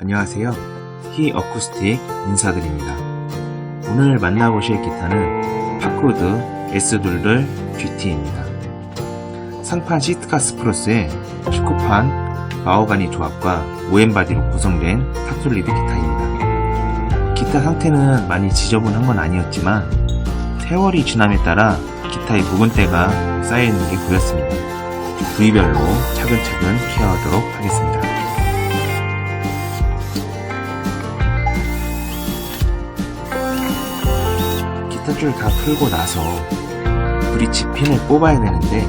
안녕하세요. 히어쿠스틱 인사드립니다. 오늘 만나보실 기타는 파크우드 S 둘들 GT입니다. 상판 시트카스 프로스의 19판 마호가니 조합과 OM 바디로 구성된 탑솔리드 기타입니다. 기타 상태는 많이 지저분한 건 아니었지만 세월이 지남에 따라 기타의 묵은때가 쌓여있는 게 보였습니다. 부위별로 차근차근 케어하도록 하겠습니다. 기타줄 다 풀고 나서 브릿지 핀을 뽑아야 되는데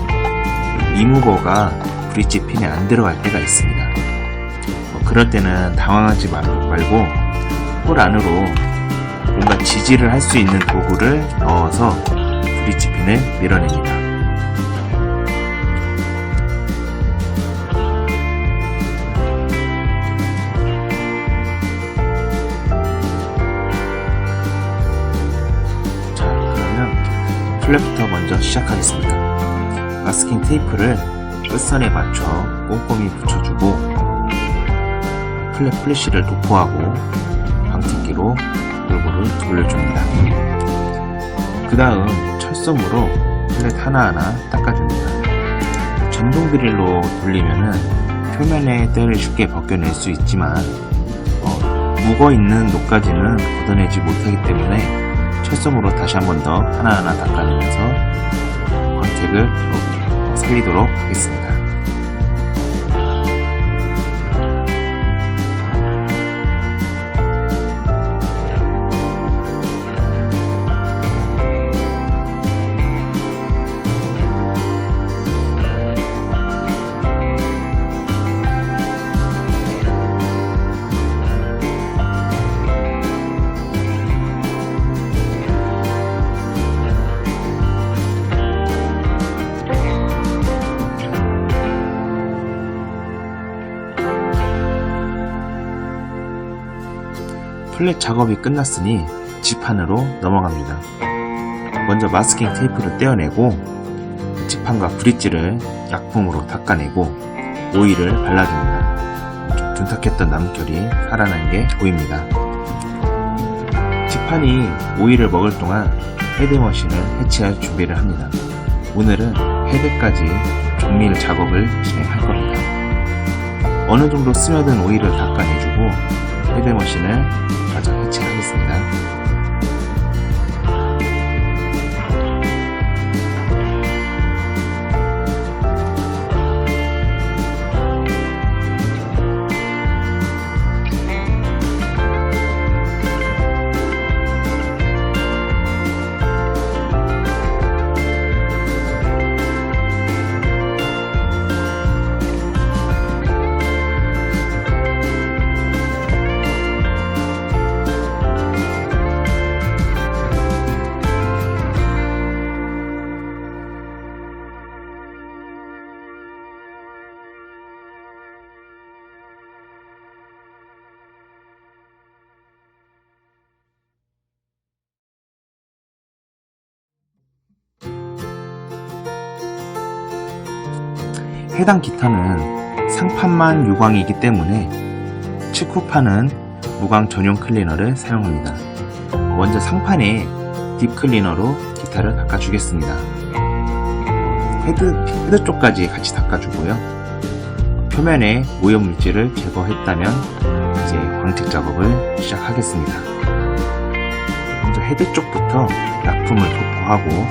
리무버가 브릿지 핀에 안 들어갈 때가 있습니다. 그럴 때는 당황하지 말고 홀 안으로 뭔가 지지를 할 수 있는 도구를 넣어서 브릿지 핀을 밀어냅니다. 플랫부터 먼저 시작하겠습니다. 마스킹 테이프를 끝선에 맞춰 꼼꼼히 붙여주고 플랫 플래시를 도포하고 방티기로 골고루 돌려줍니다. 그 다음 철솜으로 플랫 하나하나 닦아줍니다. 전동 드릴로 돌리면은 표면의 때를 쉽게 벗겨낼 수 있지만 묵어있는 녹까지는 걷어내지 못하기 때문에 철솜으로 다시 한 번 더 하나하나 닦아내면서 광택을 살리도록 하겠습니다. 플랫 작업이 끝났으니 지판으로 넘어갑니다. 먼저 마스킹 테이프를 떼어내고 지판과 브릿지를 약품으로 닦아내고 오일을 발라줍니다. 둔탁했던 남결이 살아난 게 보입니다. 지판이 오일을 먹을 동안 헤드머신을 해체할 준비를 합니다. 오늘은 헤드까지 정밀 작업을 진행할 겁니다. 어느 정도 스며든 오일을 닦아내주고 헤드머신을 마저 해체하겠습니다. 해당 기타는 상판만 유광이기 때문에 측후판은 무광 전용 클리너를 사용합니다. 먼저 상판에 딥클리너로 기타를 닦아주겠습니다. 헤드 쪽까지 같이 닦아주고요. 표면에 오염물질을 제거했다면 이제 광택 작업을 시작하겠습니다. 먼저 헤드 쪽부터 약품을 도포하고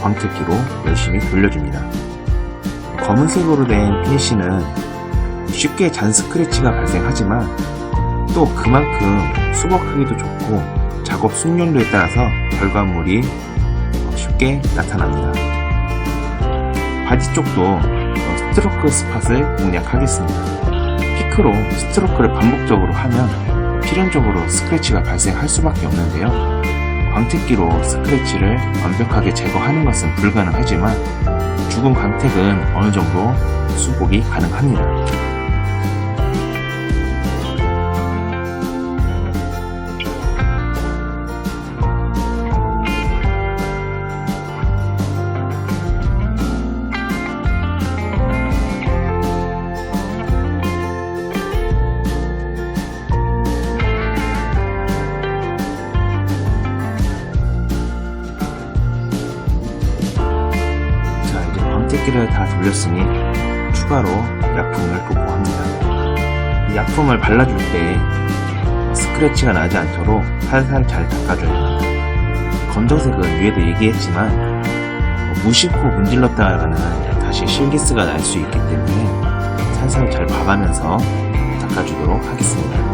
광택기로 열심히 돌려줍니다. 검은색으로 된 피니쉬는 쉽게 잔 스크래치가 발생하지만 또 그만큼 수거 크기도 좋고 작업 숙련도에 따라서 결과물이 쉽게 나타납니다. 바디 쪽도 스트로크 스팟을 공략하겠습니다. 피크로 스트로크를 반복적으로 하면 필연적으로 스크래치가 발생할 수밖에 없는데요. 광택기로 스크래치를 완벽하게 제거하는 것은 불가능하지만 죽은 광택은 어느 정도 수복이 가능합니다. 바퀴를 다 돌렸으니 추가로 약품을 도포합니다. 이 약품을 발라줄 때 스크래치가 나지 않도록 살살 잘 닦아줘야 됩니다. 검정색은 위에도 얘기했지만 무심코 문질렀다가는 다시 실기스가 날 수 있기 때문에 살살 잘 봐가면서 닦아주도록 하겠습니다.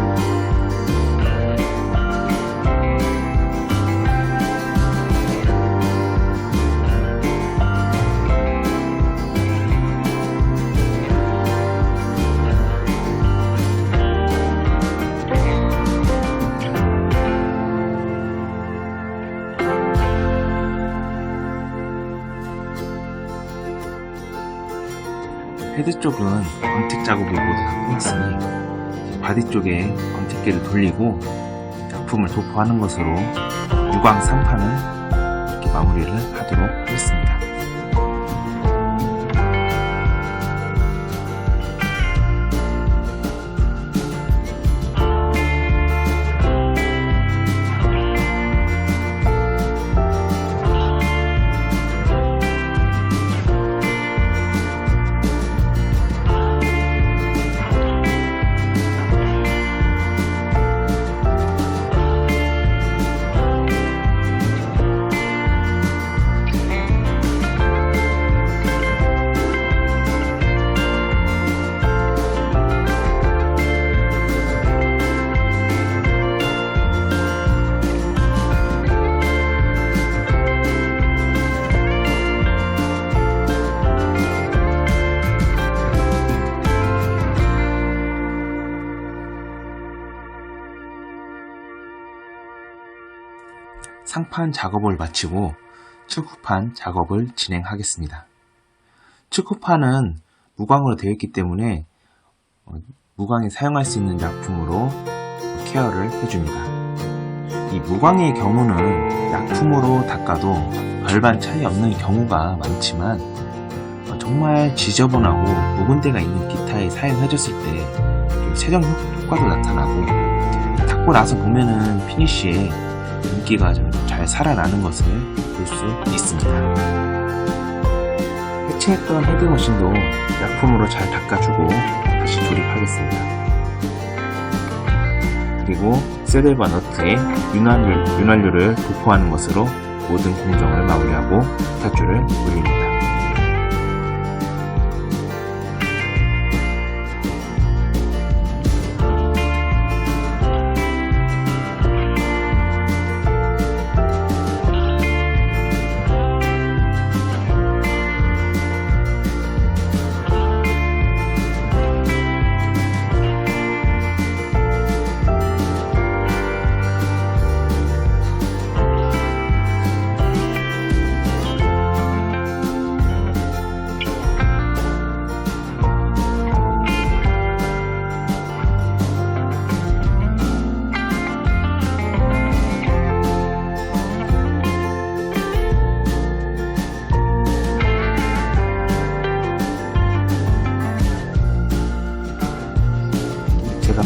헤드 쪽은 검택 작업이 모두 다 끝났으니 바디 쪽에 검택기를 돌리고 약품을 도포하는 것으로 유광 3판은 이렇게 마무리를 하도록 하겠습니다. 상판 작업을 마치고 측후판 작업을 진행하겠습니다. 측후판은 무광으로 되어 있기 때문에 무광이 사용할 수 있는 약품으로 케어를 해줍니다. 이 무광의 경우는 약품으로 닦아도 별반 차이 없는 경우가 많지만 정말 지저분하고 묵은 데가 있는 기타에 사용해줬을 때 세정 효과도 나타나고 닦고 나서 보면은 피니쉬에 윤기가 좀 잘 살아나는 것을 볼 수 있습니다. 해체했던 헤드머신도 약품으로 잘 닦아주고 다시 조립하겠습니다. 그리고 세들과 너트에 윤활유를 도포하는 것으로 모든 공정을 마무리하고 기타줄을 올립니다.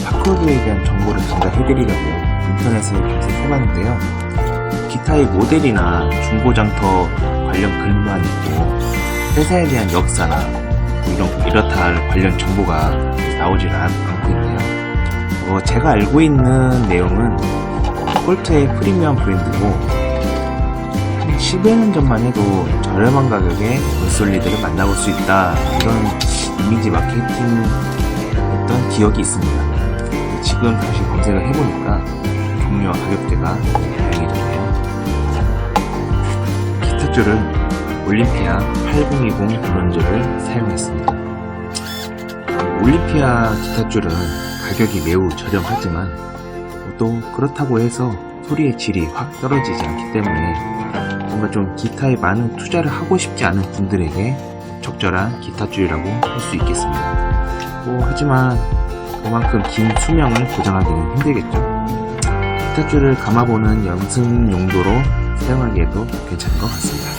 파코드에 대한 정보를 전달해드리려고 인터넷에 검색해봤는데요. 기타의 모델이나 중고장터 관련 글만 있고 회사에 대한 역사나 이렇다 할 관련 정보가 나오질 않고 있네요. 제가 알고 있는 내용은 콜트의 프리미엄 브랜드고 한 10여 년 전만 해도 저렴한 가격에 원솔리드를 만나볼 수 있다, 이런 이미지 마케팅 했던 기억이 있습니다. 지금 다시 검색을 해보니까 종류와 가격대가 다양해졌네요. 기타줄은 올림피아 8020 브론즈를 사용했습니다. 올림피아 기타줄은 가격이 매우 저렴하지만 또 그렇다고 해서 소리의 질이 확 떨어지지 않기 때문에 뭔가 좀 기타에 많은 투자를 하고 싶지 않은 분들에게 적절한 기타줄이라고 할 수 있겠습니다. 하지만 그만큼 긴 수명을 보장하기는 힘들겠죠. 기타줄을 감아보는 연습 용도로 사용하기에도 괜찮은 것 같습니다.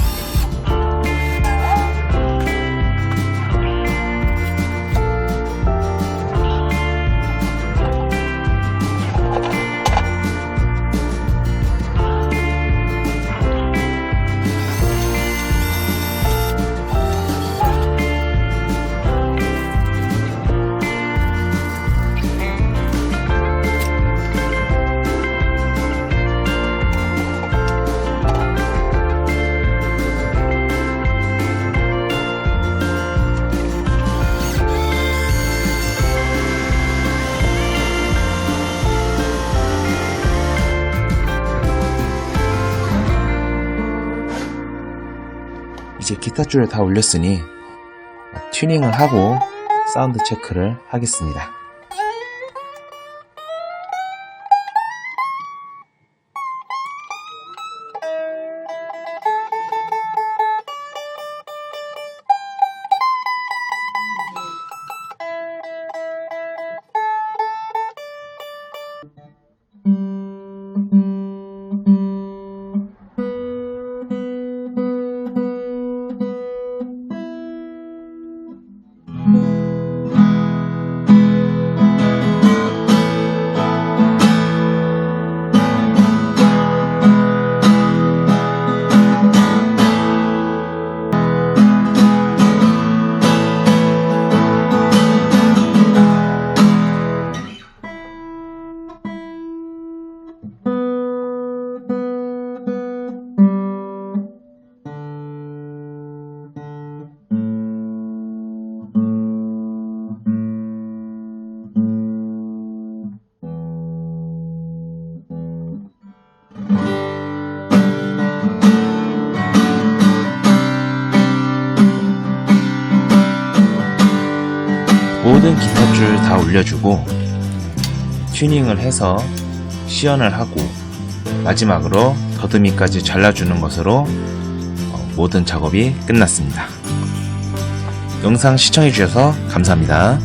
이제 기타줄을 다 올렸으니 튜닝을 하고 사운드 체크를 하겠습니다. 모든 기타줄 다 올려주고 튜닝을 해서 시연을 하고 마지막으로 더듬이까지 잘라주는 것으로 모든 작업이 끝났습니다. 영상 시청해주셔서 감사합니다.